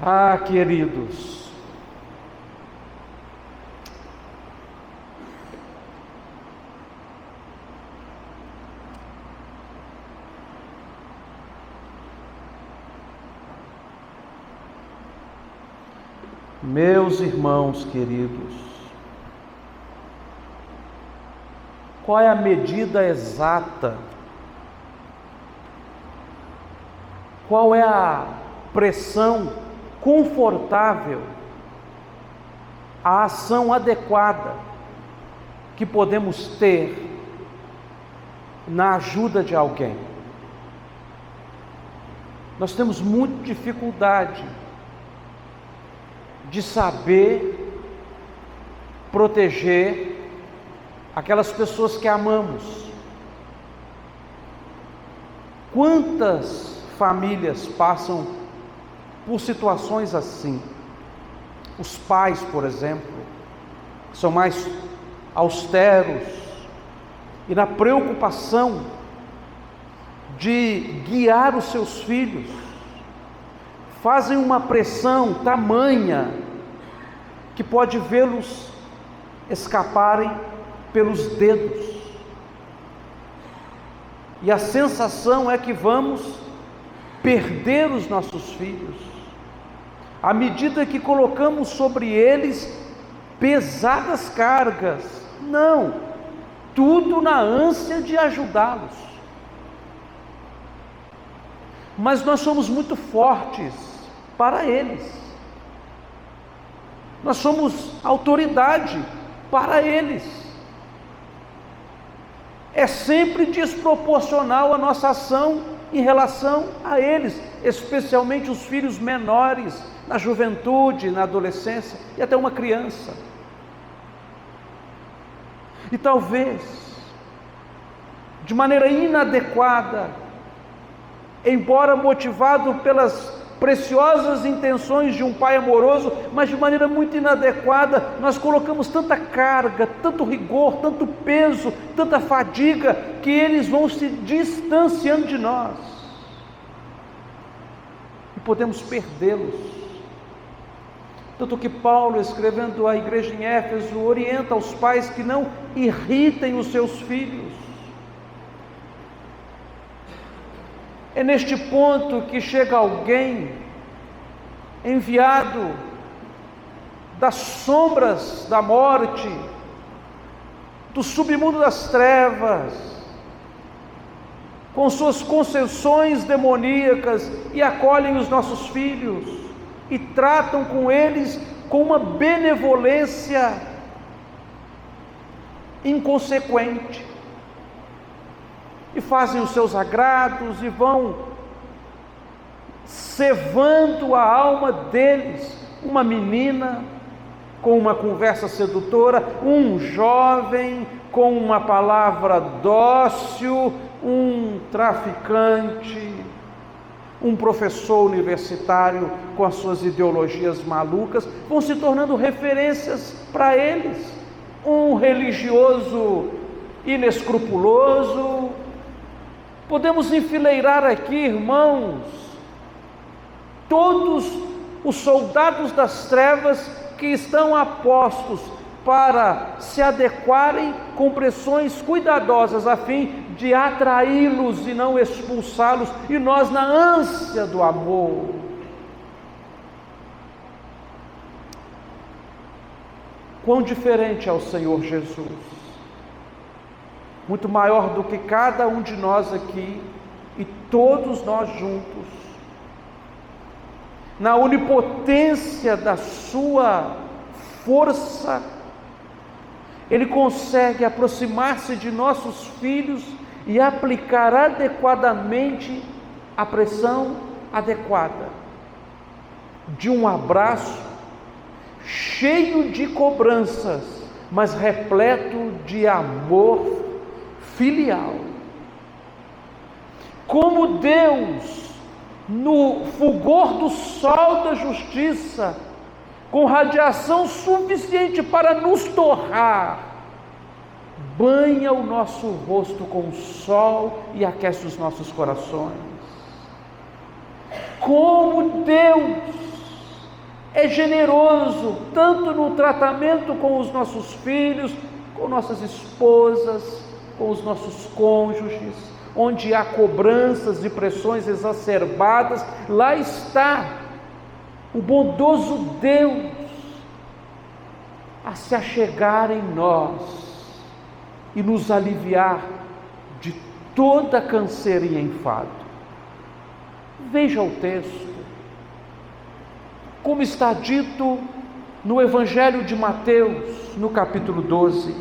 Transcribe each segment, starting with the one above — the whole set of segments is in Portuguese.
Ah, queridos, meus irmãos queridos, qual é a medida exata? Qual é a pressão confortável, a ação adequada que podemos ter na ajuda de alguém? Nós temos muita dificuldade de saber proteger aquelas pessoas que amamos. Quantas famílias passam por situações assim? Os pais, por exemplo, são mais austeros e na preocupação de guiar os seus filhos, fazem uma pressão tamanha que pode vê-los escaparem pelos dedos. E a sensação é que vamos perder os nossos filhos, à medida que colocamos sobre eles pesadas cargas. Não, tudo na ânsia de ajudá-los. Mas nós somos muito fortes para eles. Nós somos autoridade para eles. É sempre desproporcional a nossa ação em relação a eles, especialmente os filhos menores, na juventude, na adolescência e até uma criança. E talvez, de maneira inadequada, embora motivado pelas preciosas intenções de um pai amoroso, mas de maneira muito inadequada, nós colocamos tanta carga, tanto rigor, tanto peso, tanta fadiga, que eles vão se distanciando de nós e podemos perdê-los. Tanto que Paulo, escrevendo à igreja em Éfeso, orienta aos pais que não irritem os seus filhos. É neste ponto que chega alguém enviado das sombras da morte, do submundo das trevas, com suas concessões demoníacas, e acolhem os nossos filhos e tratam com eles com uma benevolência inconsequente. E fazem os seus agrados e vão cevando a alma deles. Uma menina com uma conversa sedutora, um jovem com uma palavra dócil, um traficante, um professor universitário com as suas ideologias malucas, vão se tornando referências para eles. Um religioso inescrupuloso. Podemos enfileirar aqui, irmãos, todos os soldados das trevas que estão apostos para se adequarem com pressões cuidadosas a fim de atraí-los e não expulsá-los, e nós na ânsia do amor. Quão diferente é o Senhor Jesus, muito maior do que cada um de nós aqui e todos nós juntos, na onipotência da sua força, Ele consegue aproximar-se de nossos filhos e aplicar adequadamente a pressão adequada, de um abraço cheio de cobranças, mas repleto de amor filial. Como Deus, no fulgor do sol da justiça, com radiação suficiente para nos torrar, banha o nosso rosto com o sol e aquece os nossos corações. Como Deus, é generoso, tanto no tratamento com os nossos filhos, com nossas esposas, com os nossos cônjuges, onde há cobranças e pressões exacerbadas, lá está o bondoso Deus a se achegar em nós e nos aliviar de toda canseira e enfado. Veja o texto, como está dito no Evangelho de Mateus, no capítulo 12.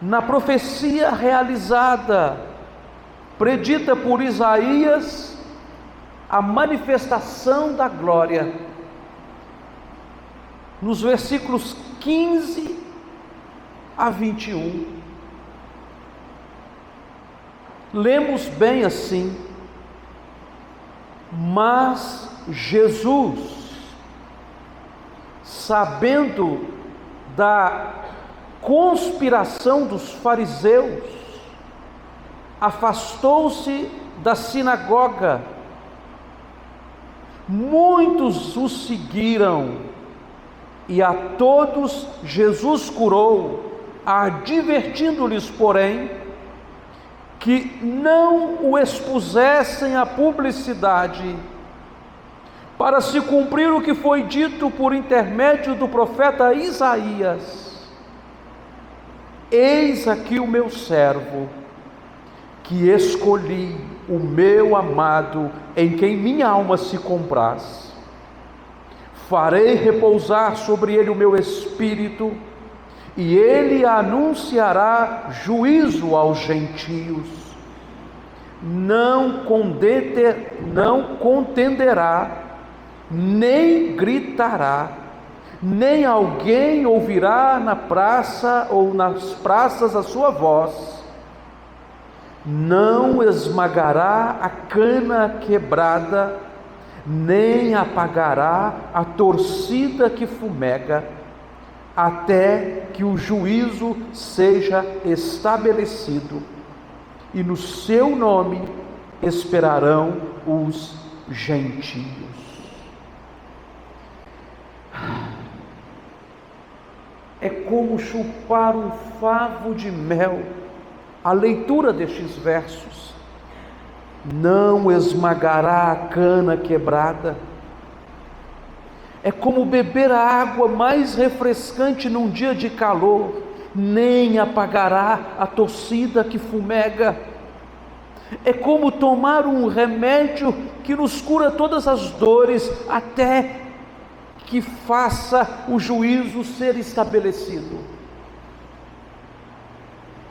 Na profecia realizada, predita por Isaías, a manifestação da glória, nos versículos 15 a 21, lemos bem assim: mas Jesus, sabendo da conspiração dos fariseus, afastou-se da sinagoga. Muitos o seguiram, e a todos Jesus curou, advertindo-lhes, porém, que não o expusessem à publicidade, para se cumprir o que foi dito por intermédio do profeta Isaías: eis aqui o meu servo, que escolhi, o meu amado, em quem minha alma se compraz. Farei repousar sobre ele o meu espírito, e ele anunciará juízo aos gentios. Não contenderá, nem gritará, nem alguém ouvirá na praça ou nas praças a sua voz. Não esmagará a cana quebrada, nem apagará a torcida que fumega, até que o juízo seja estabelecido, e no seu nome esperarão os gentios. É como chupar um favo de mel a leitura destes versos. Não esmagará a cana quebrada. É como beber a água mais refrescante num dia de calor, nem apagará a torcida que fumega. É como tomar um remédio que nos cura todas as dores, até que faça o juízo ser estabelecido.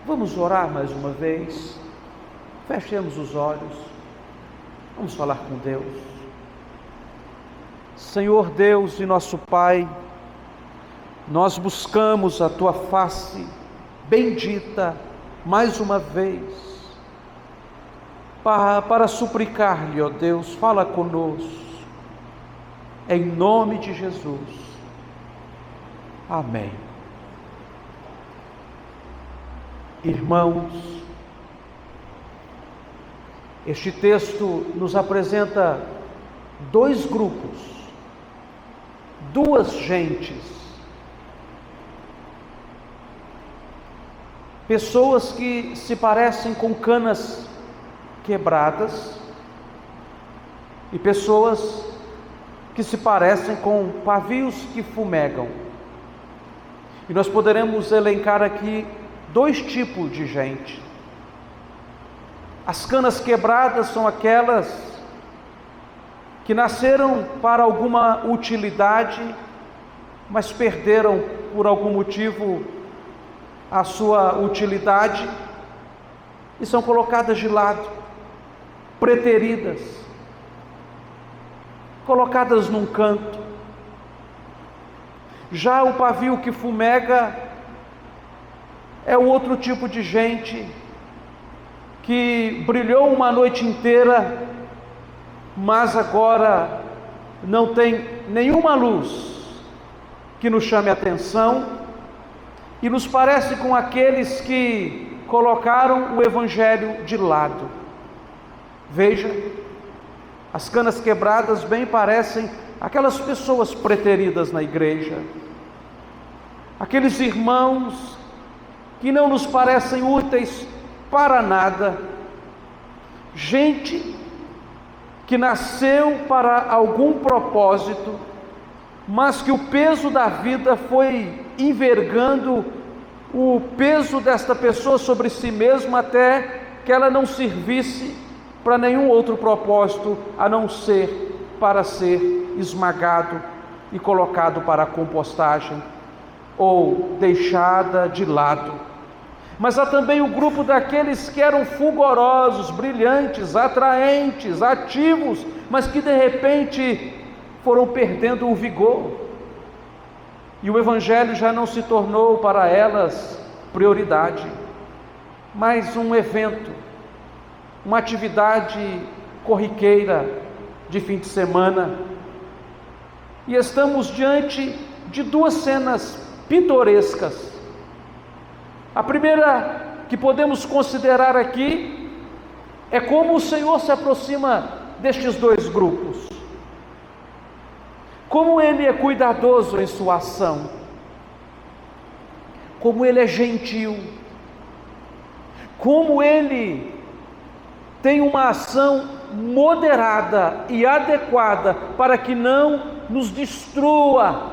Vamos orar mais uma vez. Fechemos os olhos. Vamos falar com Deus. Senhor Deus e nosso Pai, nós buscamos a Tua face bendita mais uma vez, para suplicar-lhe, ó Deus, fala conosco, em nome de Jesus. Amém. Irmãos, este texto nos apresenta dois grupos, duas gentes, pessoas que se parecem com canas quebradas e pessoas que se parecem com pavios que fumegam. E nós poderemos elencar aqui dois tipos de gente. As canas quebradas são aquelas que nasceram para alguma utilidade, mas perderam por algum motivo a sua utilidade e são colocadas de lado, preteridas, colocadas num canto. Já o pavio que fumega é o outro tipo de gente que brilhou uma noite inteira, mas agora não tem nenhuma luz que nos chame a atenção, e nos parece com aqueles que colocaram o Evangelho de lado. Veja, As canas quebradas bem parecem aquelas pessoas preteridas na igreja, aqueles irmãos que não nos parecem úteis para nada, gente que nasceu para algum propósito, mas que o peso da vida foi envergando o peso desta pessoa sobre si mesma até que ela não servisse para nenhum outro propósito a não ser para ser esmagado e colocado para a compostagem ou deixada de lado. Mas há também o grupo daqueles que eram fulgurosos, brilhantes, atraentes, ativos, mas que de repente foram perdendo o vigor, e o Evangelho já não se tornou para elas prioridade, mas um evento, uma atividade corriqueira de fim de semana. E estamos diante de duas cenas pitorescas. A primeira que podemos considerar aqui é como o Senhor se aproxima destes dois grupos, como Ele é cuidadoso em sua ação, como Ele é gentil, como Ele tem uma ação moderada e adequada para que não nos destrua.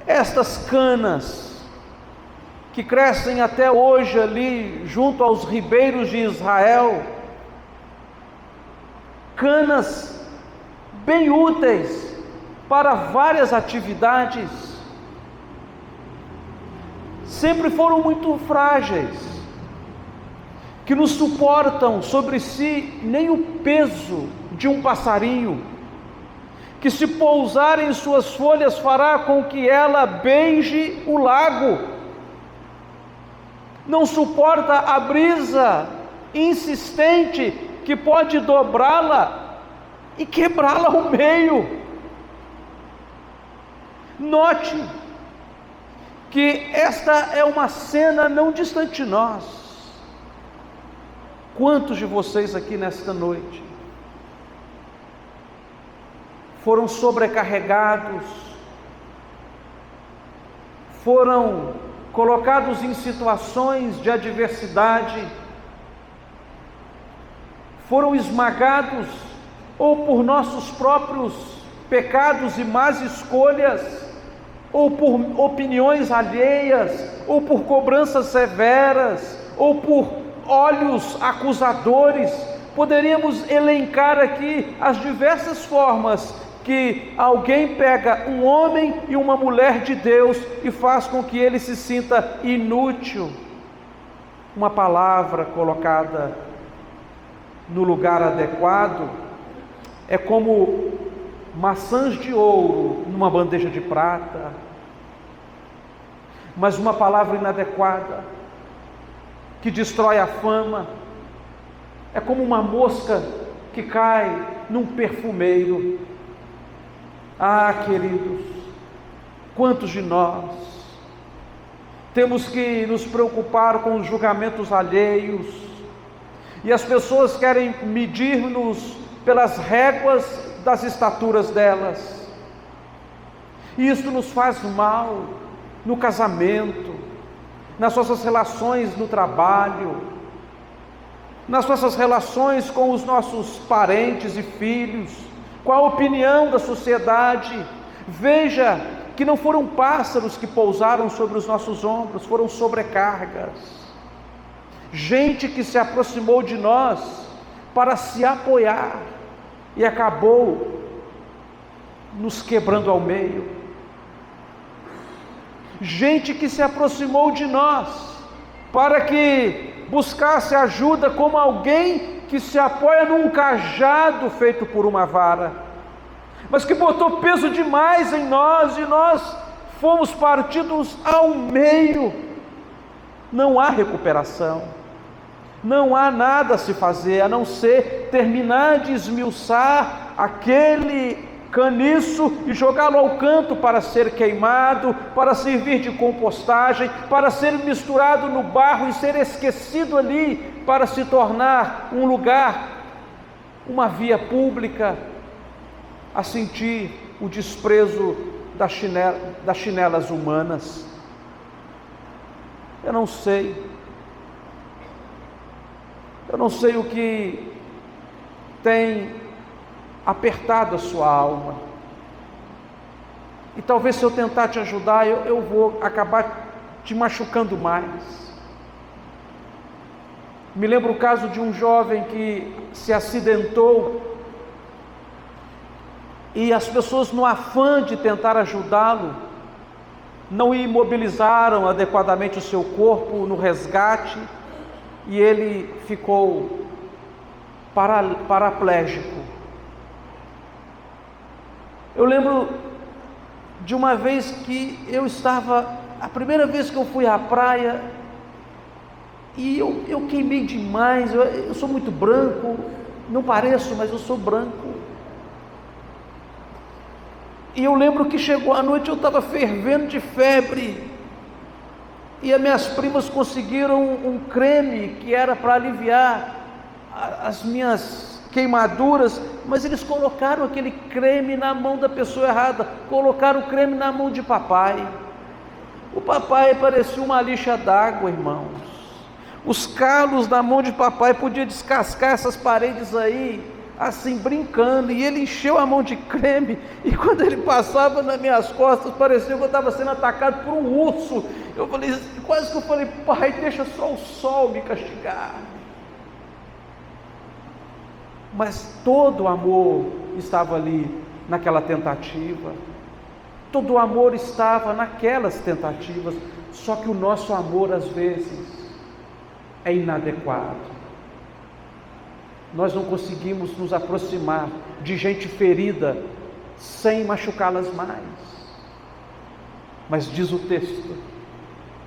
Estas canas que crescem até hoje ali junto aos ribeiros de Israel, canas bem úteis para várias atividades, sempre foram muito frágeis, que não suportam sobre si nem o peso de um passarinho, que se pousar em suas folhas fará com que ela beije o lago, não suporta a brisa insistente que pode dobrá-la e quebrá-la ao meio. Note que esta é uma cena não distante de nós. Quantos de vocês aqui nesta noite foram sobrecarregados, foram colocados em situações de adversidade, foram esmagados ou por nossos próprios pecados e más escolhas, ou por opiniões alheias, ou por cobranças severas, ou por olhos acusadores? Poderíamos elencar aqui as diversas formas que alguém pega um homem e uma mulher de Deus e faz com que ele se sinta inútil. Uma palavra colocada no lugar adequado é como maçãs de ouro numa bandeja de prata, mas uma palavra inadequada que destrói a fama é como uma mosca que cai num perfumeiro. Ah, queridos, quantos de nós temos que nos preocupar com os julgamentos alheios, e as pessoas querem medir-nos pelas réguas das estaturas delas, e isso nos faz mal no casamento, nas nossas relações no trabalho, nas nossas relações com os nossos parentes e filhos, com a opinião da sociedade. Veja que não foram pássaros que pousaram sobre os nossos ombros, foram sobrecargas, gente que se aproximou de nós para se apoiar e acabou nos quebrando ao meio, gente que se aproximou de nós para que buscasse ajuda como alguém que se apoia num cajado feito por uma vara, mas que botou peso demais em nós e nós fomos partidos ao meio. Não há recuperação, não há nada a se fazer a não ser terminar de esmiuçar aquele caniço e jogá-lo ao canto para ser queimado, para servir de compostagem, para ser misturado no barro e ser esquecido ali, para se tornar um lugar uma via pública, a sentir o desprezo das chinelas humanas. Eu não sei o que tem apertado a sua alma, e talvez se eu tentar te ajudar, eu vou acabar te machucando mais. Me lembro o caso de um jovem que se acidentou, e as pessoas, no afã de tentar ajudá-lo, não imobilizaram adequadamente o seu corpo no resgate, e ele ficou paraplégico. Eu lembro de uma vez que a primeira vez que eu fui à praia, e eu queimei demais. Eu sou muito branco, não pareço, mas eu sou branco. E eu lembro que chegou a noite, eu estava fervendo de febre, e as minhas primas conseguiram um creme que era para aliviar as minhas queimaduras, mas eles colocaram aquele creme na mão da pessoa errada, colocaram o creme na mão de papai. O papai parecia uma lixa d'água, irmãos. Os calos na mão de papai podiam descascar essas paredes aí, assim, brincando, e ele encheu a mão de creme, e quando ele passava nas minhas costas, parecia que eu estava sendo atacado por um urso. Eu falei, quase que eu falei, pai, deixa só o sol me castigar. Mas todo o amor estava ali naquela tentativa, todo o amor estava naquelas tentativas, só que o nosso amor às vezes é inadequado. Nós não conseguimos nos aproximar de gente ferida sem machucá-las mais. Mas diz o texto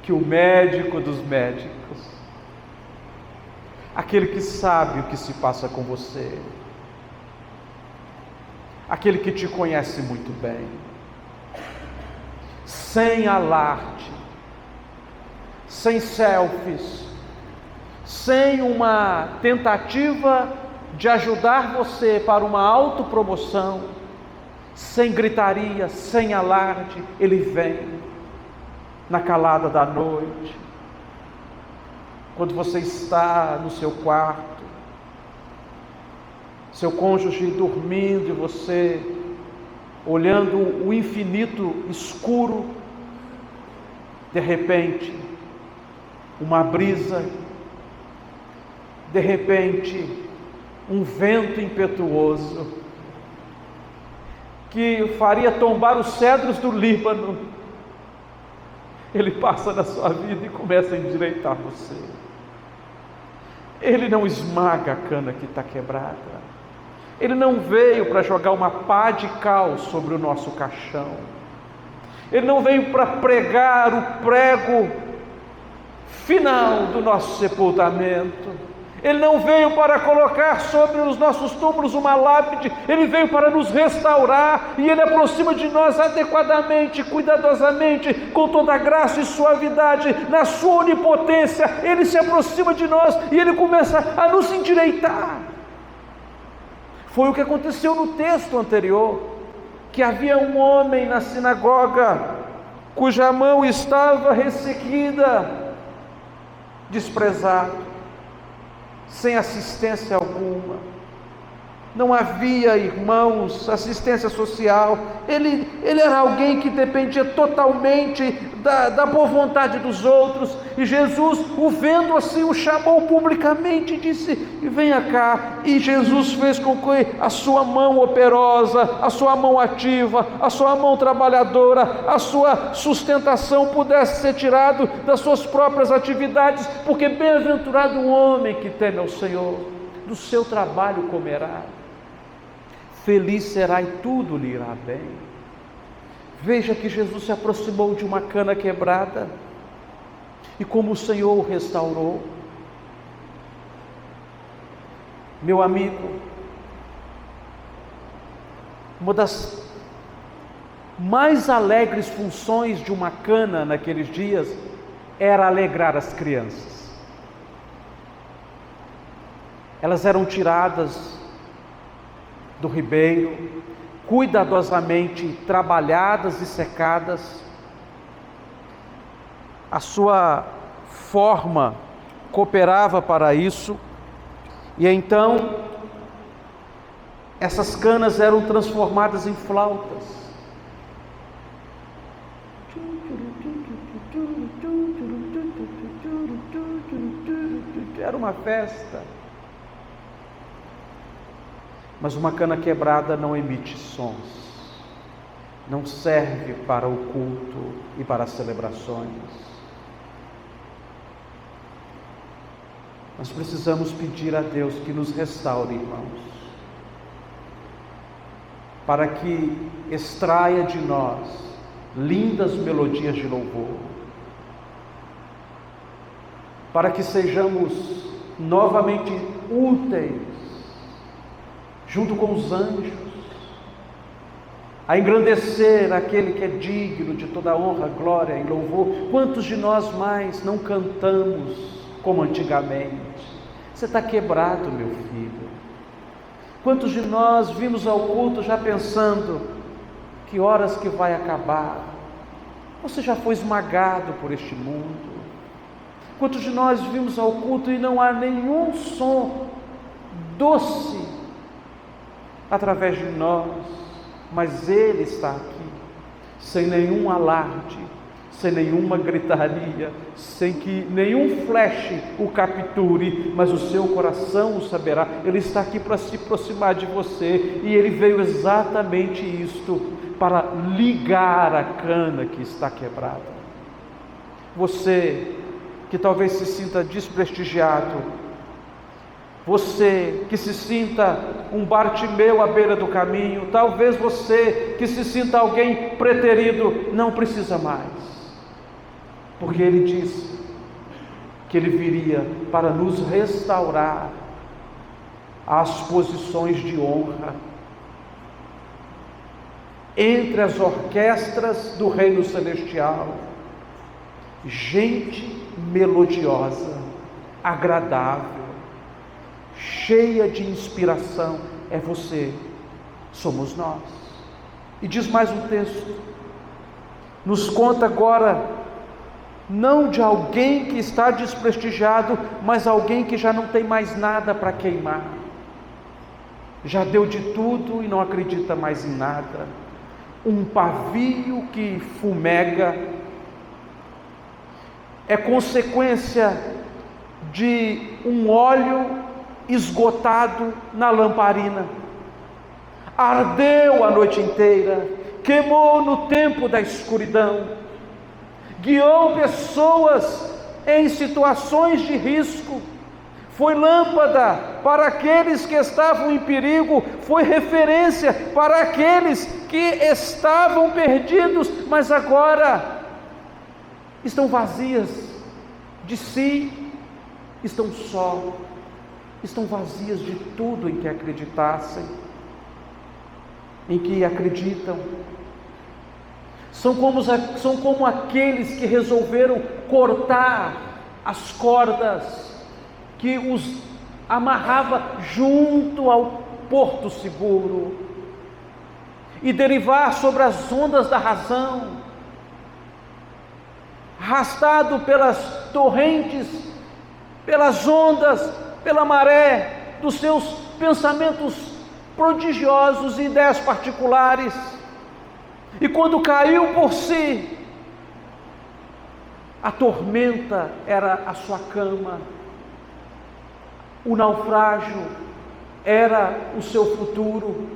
que o médico dos médicos, aquele que sabe o que se passa com você, aquele que te conhece muito bem, sem alarde, sem selfies, sem uma tentativa de ajudar você para uma autopromoção, sem gritaria, sem alarde, ele vem na calada da noite, quando você está no seu quarto, seu cônjuge dormindo e você olhando o infinito escuro, de repente, uma brisa, de repente, um vento impetuoso, que faria tombar os cedros do Líbano, ele passa na sua vida e começa a endireitar você. Ele não esmaga a cana que está quebrada, ele não veio para jogar uma pá de cal sobre o nosso caixão, ele não veio para pregar o prego final do nosso sepultamento, ele não veio para colocar sobre os nossos túmulos uma lápide, ele veio para nos restaurar, e ele aproxima de nós adequadamente, cuidadosamente, com toda a graça e suavidade, na sua onipotência, ele se aproxima de nós e ele começa a nos endireitar. Foi o que aconteceu no texto anterior, que havia um homem na sinagoga, cuja mão estava ressequida, desprezado, sem assistência alguma, não havia, irmãos, assistência social, ele era alguém que dependia totalmente da boa vontade dos outros, e Jesus, o vendo assim, o chamou publicamente e disse, venha cá, e Jesus fez com que a sua mão operosa, a sua mão ativa, a sua mão trabalhadora, a sua sustentação pudesse ser tirado das suas próprias atividades, porque bem-aventurado o homem que teme ao Senhor, do seu trabalho comerá, feliz será e tudo lhe irá bem. Veja que Jesus se aproximou de uma cana quebrada, e como o Senhor o restaurou. Meu amigo, uma das mais alegres funções de uma cana naqueles dias era alegrar as crianças. Elas eram tiradas do ribeiro, cuidadosamente trabalhadas e secadas. A sua forma cooperava para isso, e então essas canas eram transformadas em flautas. Era uma festa. Mas uma cana quebrada não emite sons, não serve para o culto e para as celebrações. Nós precisamos pedir a Deus que nos restaure, irmãos, para que extraia de nós lindas melodias de louvor, para que sejamos novamente úteis, junto com os anjos, a engrandecer aquele que é digno de toda honra, glória e louvor. Quantos de nós mais não cantamos como antigamente? Você está quebrado, meu filho. Quantos de nós vimos ao culto já pensando, que horas que vai acabar? Você já foi esmagado por este mundo. Quantos de nós vimos ao culto e não há nenhum som doce através de nós, mas Ele está aqui, sem nenhum alarde, sem nenhuma gritaria, sem que nenhum flash o capture, mas o seu coração o saberá. Ele está aqui para se aproximar de você, e Ele veio exatamente isto, para ligar a cana que está quebrada. Você que talvez se sinta desprestigiado, você que se sinta um Bartimeu à beira do caminho, talvez você que se sinta alguém preterido, não precisa mais, porque Ele disse que Ele viria para nos restaurar às posições de honra entre as orquestras do reino celestial. Gente melodiosa, agradável, cheia de inspiração, é você, somos nós. E diz mais um texto, nos conta agora, não de alguém que está desprestigiado, mas alguém que já não tem mais nada para queimar, já deu de tudo e não acredita mais em nada. Um pavio que fumega é consequência de um óleo esgotado na lamparina. Ardeu a noite inteira, queimou no tempo da escuridão, guiou pessoas em situações de risco, foi lâmpada para aqueles que estavam em perigo, foi referência para aqueles que estavam perdidos, mas agora estão vazias de si, estão só, estão vazias de tudo em que acreditassem, em que acreditam. São como aqueles que resolveram cortar as cordas que os amarrava junto ao porto seguro e derivar sobre as ondas da razão, arrastado pelas torrentes, pelas ondas, pela maré dos seus pensamentos prodigiosos e ideias particulares. E quando caiu por si, a tormenta era a sua cama, o naufrágio era o seu futuro,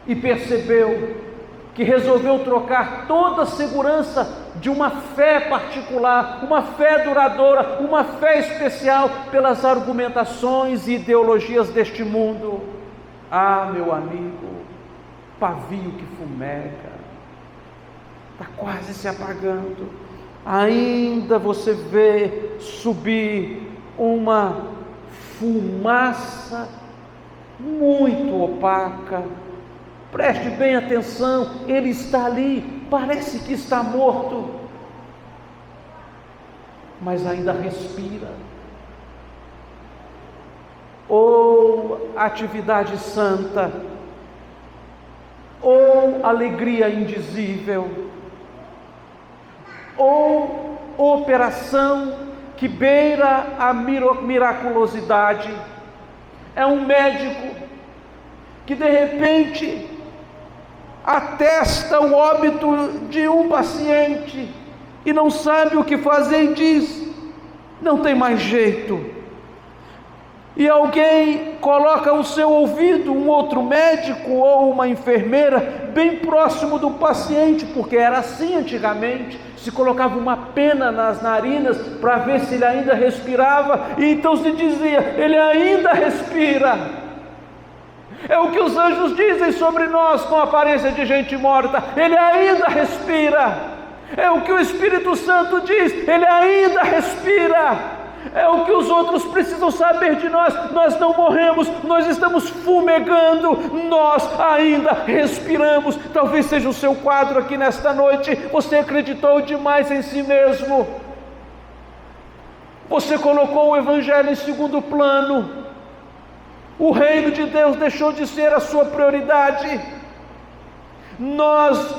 e percebeu que resolveu trocar toda a segurança de uma fé particular, uma fé duradoura, uma fé especial, pelas argumentações e ideologias deste mundo. Ah, meu amigo, pavio que fumega, está quase se apagando. Ainda você vê subir uma fumaça muito opaca. Preste bem atenção, ele está ali, parece que está morto, mas ainda respira. Ou atividade santa ou alegria indizível, ou operação que beira a miraculosidade. É um médico que de repente atesta o óbito de um paciente e não sabe o que fazer e diz: não tem mais jeito. E alguém coloca ao seu ouvido um outro médico ou uma enfermeira bem próximo do paciente, porque era assim antigamente, se colocava uma pena nas narinas para ver se ele ainda respirava, e então se dizia: ele ainda respira. É o que os anjos dizem sobre nós com a aparência de gente morta: ele ainda respira. É o que o Espírito Santo diz: ele ainda respira. É o que os outros precisam saber de nós: nós não morremos, nós estamos fumegando, nós ainda respiramos. Talvez seja o seu quadro aqui nesta noite. Você acreditou demais em si mesmo, você colocou o Evangelho em segundo plano, o reino de Deus deixou de ser a sua prioridade. Nós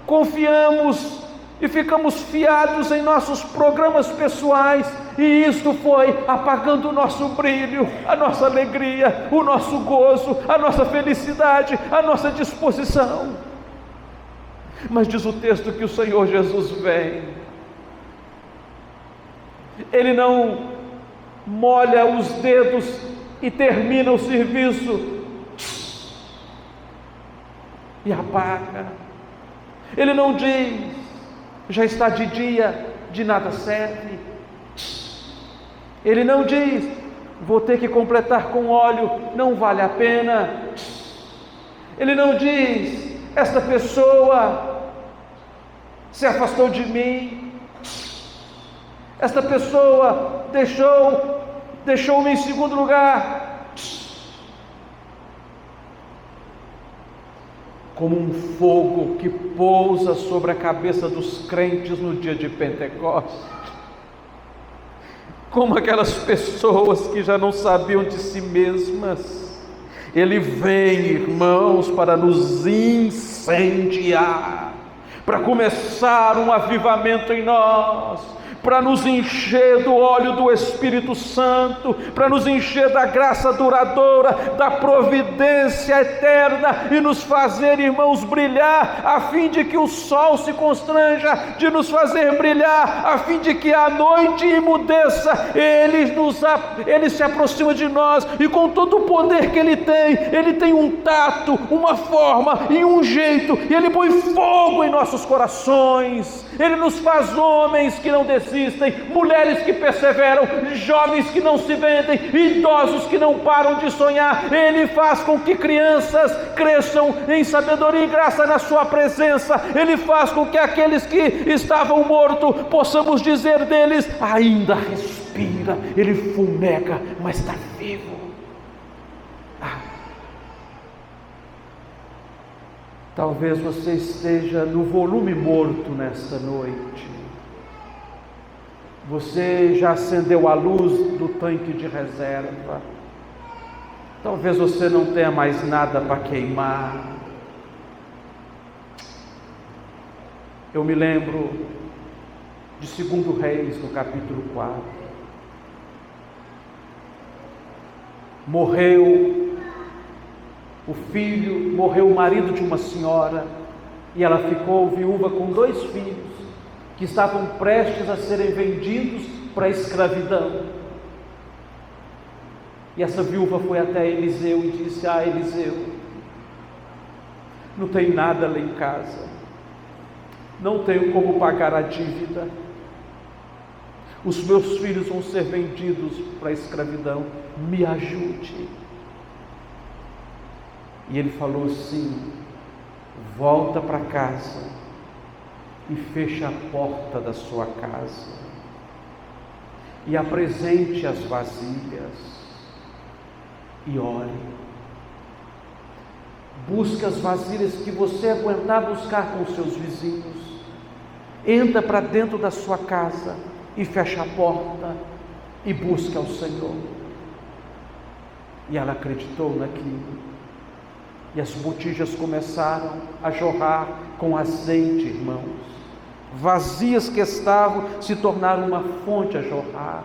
confiamos e ficamos fiados em nossos programas pessoais, e isto foi apagando o nosso brilho, a nossa alegria, o nosso gozo, a nossa felicidade, a nossa disposição. Mas diz o texto que o Senhor Jesus vem, Ele não molha os dedos e termina o serviço e apaga. Ele não diz: já está de dia, de nada serve. Ele não diz: vou ter que completar com óleo, não vale a pena. Ele não diz: esta pessoa se afastou de mim, esta pessoa deixou-me em segundo lugar. Como um fogo que pousa sobre a cabeça dos crentes no dia de Pentecostes, como aquelas pessoas que já não sabiam de si mesmas, Ele vem, irmãos, para nos incendiar, para começar um avivamento em nós, para nos encher do óleo do Espírito Santo, para nos encher da graça duradoura, da providência eterna, e nos fazer, irmãos, brilhar, a fim de que o sol se constranja de nos fazer brilhar, a fim de que a noite emudeça. Ele se aproxima de nós, e com todo o poder que Ele tem um tato, uma forma e um jeito, e Ele põe fogo em nossos corações. Ele nos faz homens que não desistem, mulheres que perseveram, jovens que não se vendem, idosos que não param de sonhar. Ele faz com que crianças cresçam em sabedoria e graça na sua presença. Ele faz com que aqueles que estavam mortos, possamos dizer deles: ainda respira. Ele fumega, mas está vivo. Talvez você esteja no volume morto nesta noite. Você já acendeu a luz do tanque de reserva. Talvez você não tenha mais nada para queimar. Eu me lembro de 2 Reis, no capítulo 4. Morreu o marido de uma senhora, e ela ficou viúva com 2 filhos, que estavam prestes a serem vendidos para a escravidão. E essa viúva foi até Eliseu e disse: Eliseu, não tem nada lá em casa, não tenho como pagar a dívida, os meus filhos vão ser vendidos para a escravidão, me ajude. E ele falou assim: volta para casa e fecha a porta da sua casa e apresente as vasilhas e ore. Busque as vasilhas que você aguentar buscar com os seus vizinhos. Entra para dentro da sua casa e fecha a porta e busque ao Senhor. E ela acreditou naquilo. E as botijas começaram a jorrar com azeite, irmãos. Vazias que estavam se tornaram uma fonte a jorrar.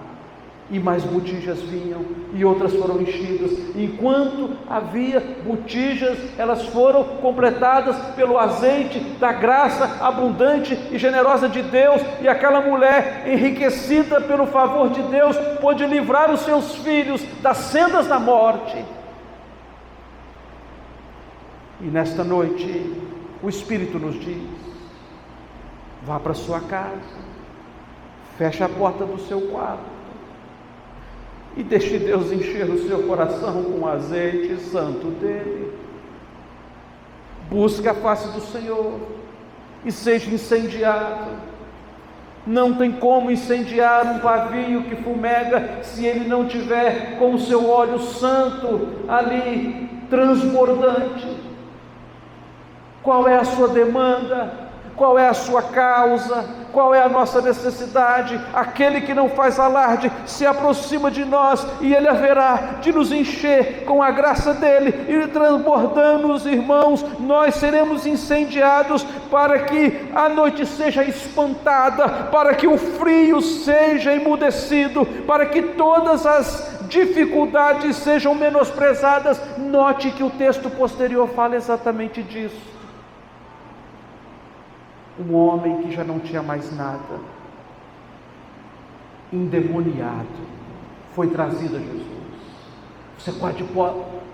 E mais botijas vinham, e outras foram enchidas. Enquanto havia botijas, elas foram completadas pelo azeite da graça abundante e generosa de Deus. E aquela mulher, enriquecida pelo favor de Deus, pôde livrar os seus filhos das sendas da morte. E nesta noite, o Espírito nos diz: vá para sua casa, feche a porta do seu quarto, e deixe Deus encher o seu coração com o azeite santo dele. Busque a face do Senhor e seja incendiado. Não tem como incendiar um pavio que fumega se ele não tiver com o seu óleo santo ali transbordante. Qual é a sua demanda? Qual é a sua causa? Qual é a nossa necessidade? Aquele que não faz alarde se aproxima de nós, e Ele haverá de nos encher com a graça dEle, e transbordando os irmãos, nós seremos incendiados, para que a noite seja espantada, para que o frio seja emudecido, para que todas as dificuldades sejam menosprezadas. Note que o texto posterior fala exatamente disso. Um homem que já não tinha mais nada, endemoniado, foi trazido a Jesus. Você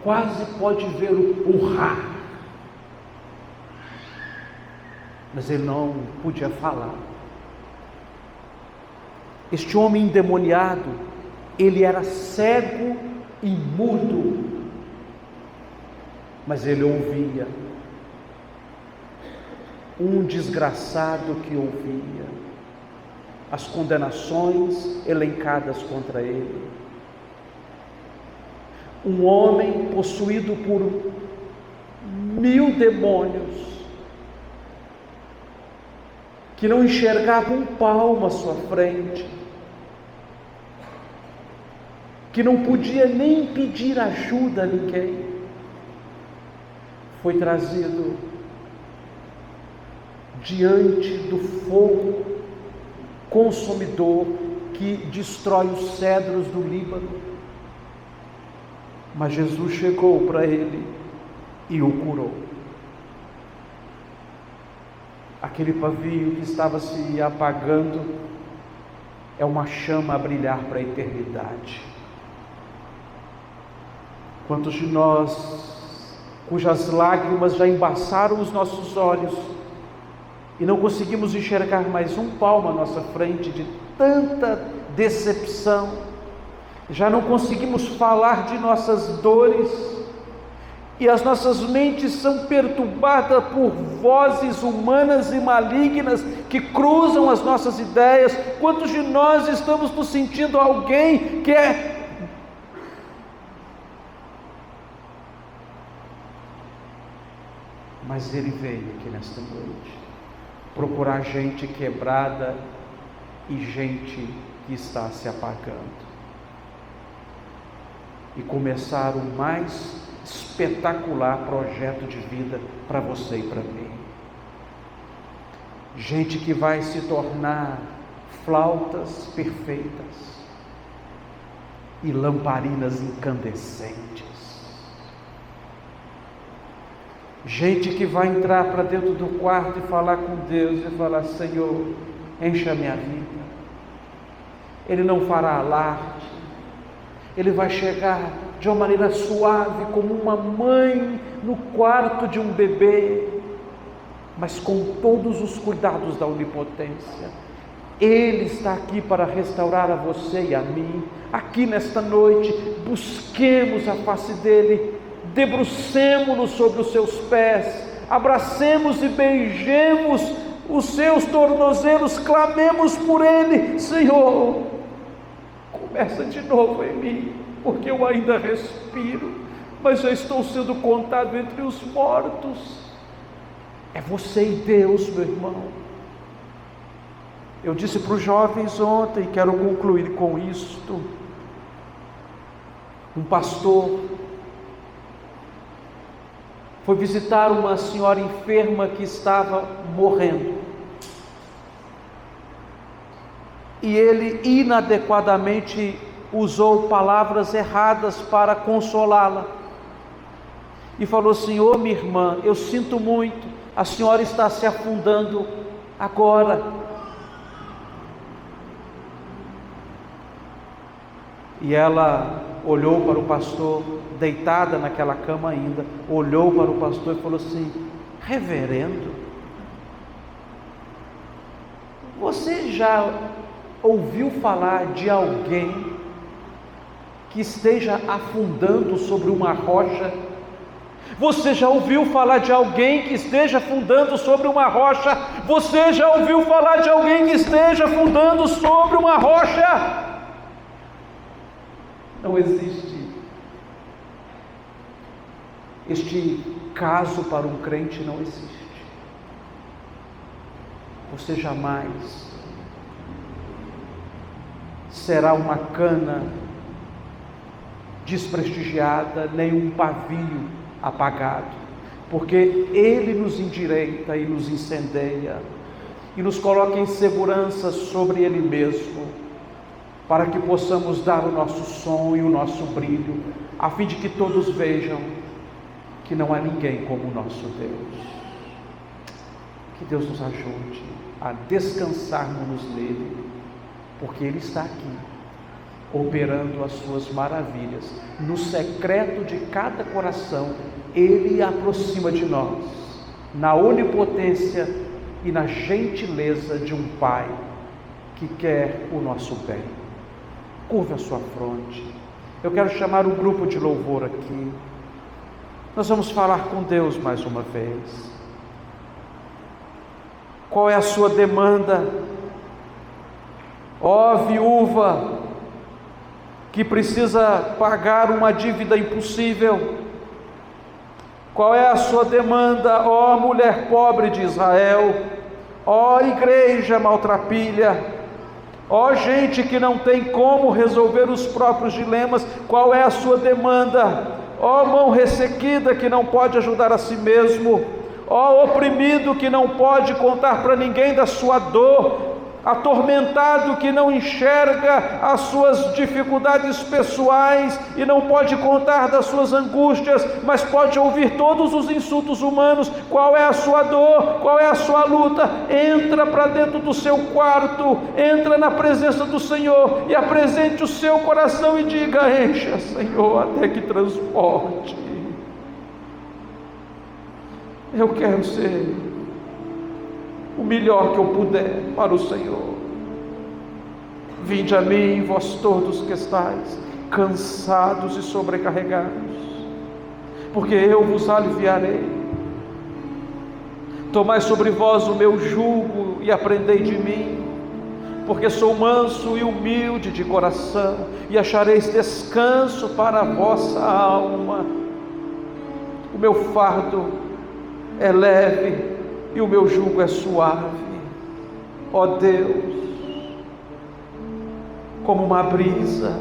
quase pode ver o rar, mas ele não podia falar. Este homem endemoniado, ele era cego e mudo, mas ele ouvia. Um desgraçado que ouvia as condenações elencadas contra ele. Um homem possuído por 1000 demônios, que não enxergava um palmo à sua frente, que não podia nem pedir ajuda a ninguém, foi trazido diante do fogo consumidor que destrói os cedros do Líbano. Mas Jesus chegou para ele e o curou. Aquele pavio que estava se apagando é uma chama a brilhar para a eternidade. Quantos de nós, cujas lágrimas já embaçaram os nossos olhos, e não conseguimos enxergar mais um palmo à nossa frente de tanta decepção, já não conseguimos falar de nossas dores, e as nossas mentes são perturbadas por vozes humanas e malignas que cruzam as nossas ideias. Quantos de nós estamos nos sentindo alguém que Mas Ele veio aqui nesta noite procurar gente quebrada e gente que está se apagando, e começar o mais espetacular projeto de vida para você e para mim. Gente que vai se tornar flautas perfeitas e lamparinas incandescentes. Gente que vai entrar para dentro do quarto e falar com Deus e falar: Senhor, encha a minha vida. Ele não fará alarde, ele vai chegar de uma maneira suave, como uma mãe no quarto de um bebê, mas com todos os cuidados da onipotência. Ele está aqui para restaurar a você e a mim. Aqui nesta noite, busquemos a face dele, debrucemo-nos sobre os seus pés, abracemos e beijemos os seus tornozelos, clamemos por ele: Senhor, começa de novo em mim, porque eu ainda respiro, mas já estou sendo contado entre os mortos. É você e Deus, meu irmão. Eu disse para os jovens ontem, quero concluir com isto. Um pastor foi visitar uma senhora enferma que estava morrendo. E ele inadequadamente usou palavras erradas para consolá-la. E falou assim: ô minha irmã, eu sinto muito, a senhora está se afundando agora. E ela olhou para o pastor, deitada naquela cama ainda, olhou para o pastor e falou assim: reverendo, você já ouviu falar de alguém que esteja afundando sobre uma rocha? Você já ouviu falar de alguém que esteja afundando sobre uma rocha? Você já ouviu falar de alguém que esteja afundando sobre uma rocha? Não existe. Este caso para um crente não existe. Você jamais será uma cana desprestigiada, nem um pavio apagado, porque Ele nos endireita e nos incendeia e nos coloca em segurança sobre Ele mesmo, para que possamos dar o nosso som e o nosso brilho, a fim de que todos vejam que não há ninguém como o nosso Deus. Que Deus nos ajude a descansarmos nele, porque Ele está aqui, operando as suas maravilhas. No secreto de cada coração, Ele aproxima de nós, na onipotência e na gentileza de um Pai que quer o nosso bem. Curva a sua fronte. Eu quero chamar um grupo de louvor aqui. Nós vamos falar com Deus mais uma vez. Qual é a sua demanda? Ó viúva que precisa pagar uma dívida impossível. Qual é a sua demanda, ó mulher pobre de Israel? Ó igreja maltrapilha, ó gente que não tem como resolver os próprios dilemas, qual é a sua demanda? Ó mão ressequida que não pode ajudar a si mesmo, ó oprimido que não pode contar para ninguém da sua dor, atormentado que não enxerga as suas dificuldades pessoais e não pode contar das suas angústias, mas pode ouvir todos os insultos humanos. Qual é a sua dor? Qual é a sua luta? Entra para dentro do seu quarto, entra na presença do Senhor e apresente o seu coração e diga: encha, Senhor, até que transporte. Eu quero ser o melhor que eu puder para o Senhor. Vinde a mim, vós todos que estáis cansados e sobrecarregados, porque eu vos aliviarei. Tomai sobre vós o meu jugo e aprendei de mim, porque sou manso e humilde de coração, e achareis descanso para a vossa alma. O meu fardo é leve e o meu jugo é suave. Ó Deus, como uma brisa,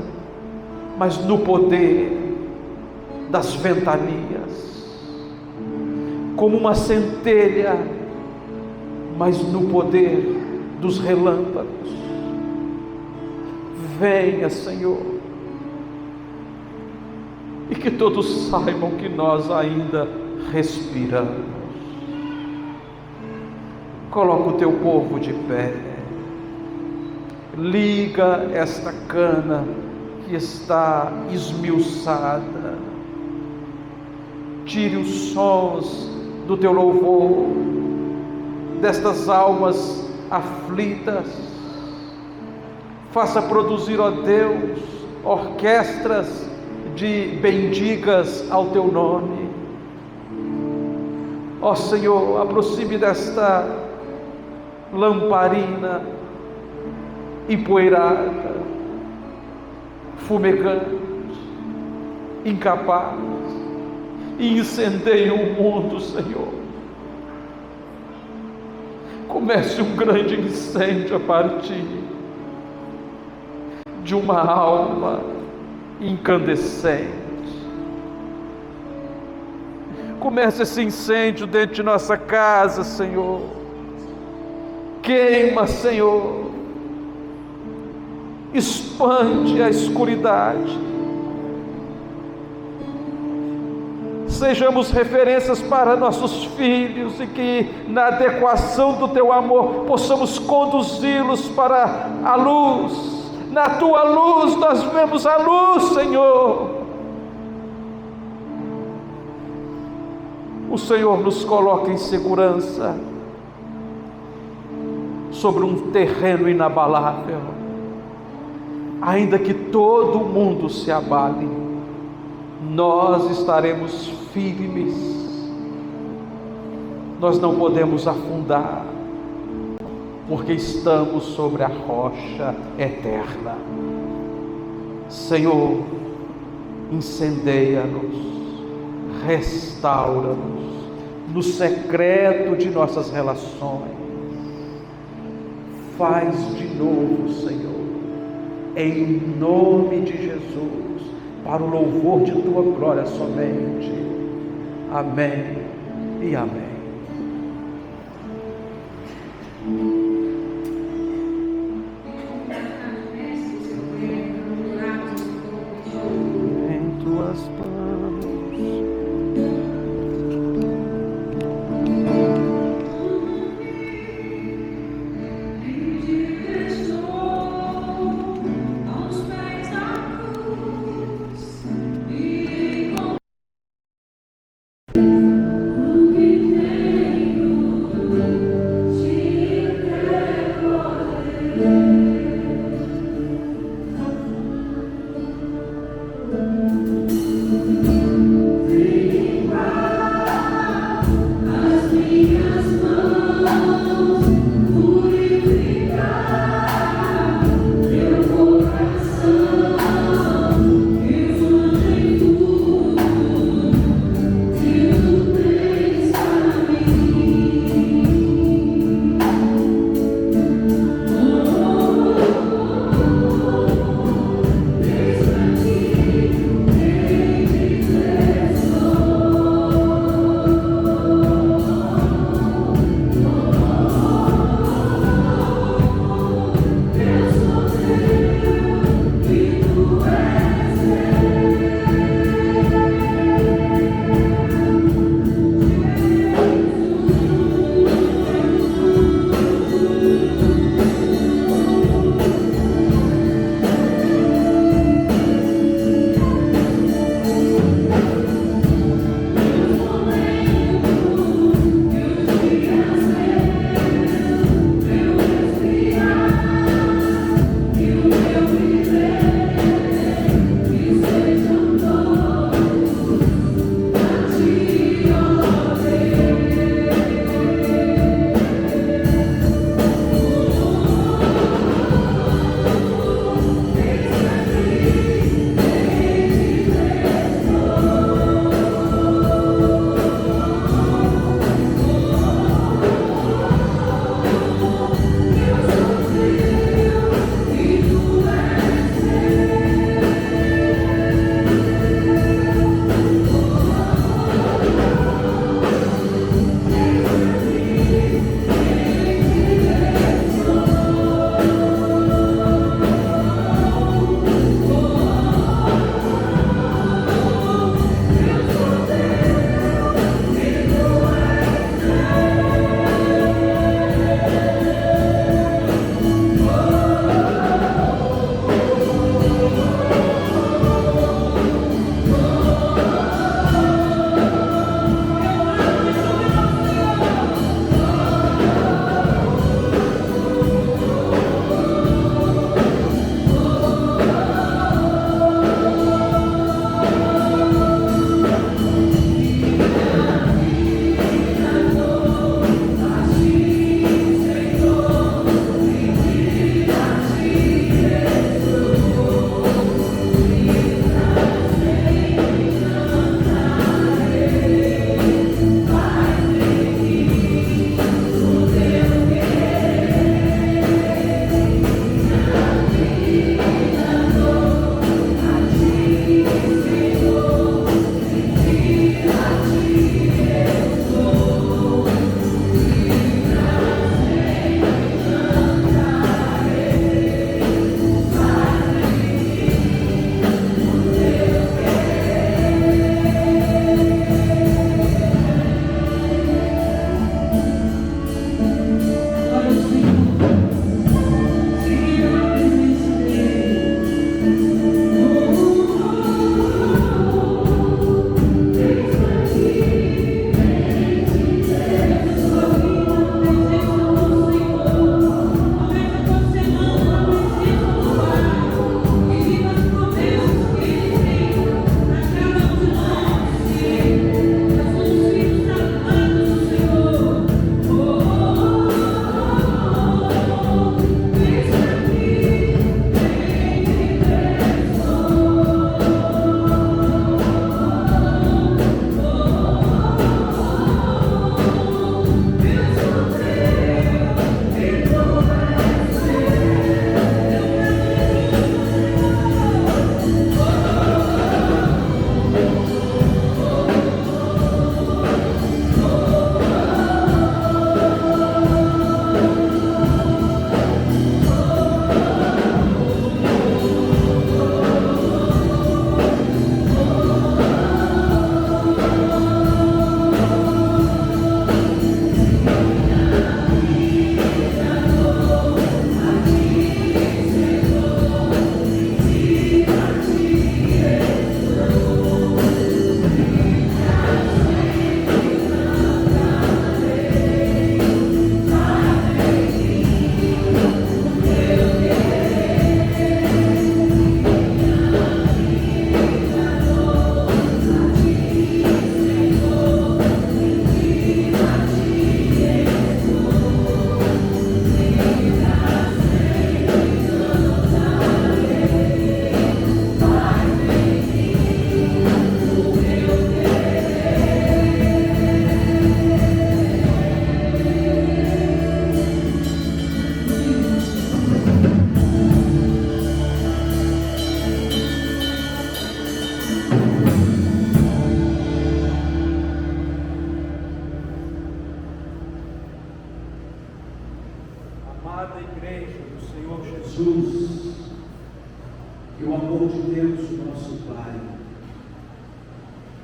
mas no poder das ventanias, como uma centelha, mas no poder dos relâmpagos. Venha, Senhor, e que todos saibam que nós ainda respiramos. Coloca o teu povo de pé, liga esta cana que está esmiuçada, tire os sons do teu louvor destas almas aflitas, faça produzir, ó Deus, orquestras de bendigas ao teu nome. Ó Senhor, aproxime desta lamparina empoeirada, fumegante, incapaz, e incendeie o mundo, Senhor. Comece um grande incêndio a partir de uma alma incandescente. Começa esse incêndio dentro de nossa casa, Senhor. Queima, Senhor. Expande a escuridade. Sejamos referências para nossos filhos e que, na adequação do Teu amor, possamos conduzi-los para a luz. Na Tua luz nós vemos a luz, Senhor. O Senhor nos coloca em segurança sobre um terreno inabalável. Ainda que todo o mundo se abale, nós estaremos firmes. Nós não podemos afundar, porque estamos sobre a rocha eterna. Senhor, incendeia-nos, restaura-nos no secreto de nossas relações. Faz de novo, Senhor, em nome de Jesus, para o louvor de Tua glória somente. Amém e amém. Em Tuas mãos.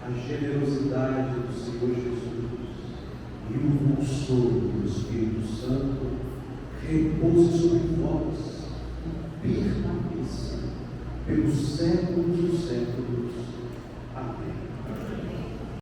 a generosidade do Senhor Jesus e o consolo do Espírito Santo repouse sobre vós e permaneça pelos séculos dos séculos.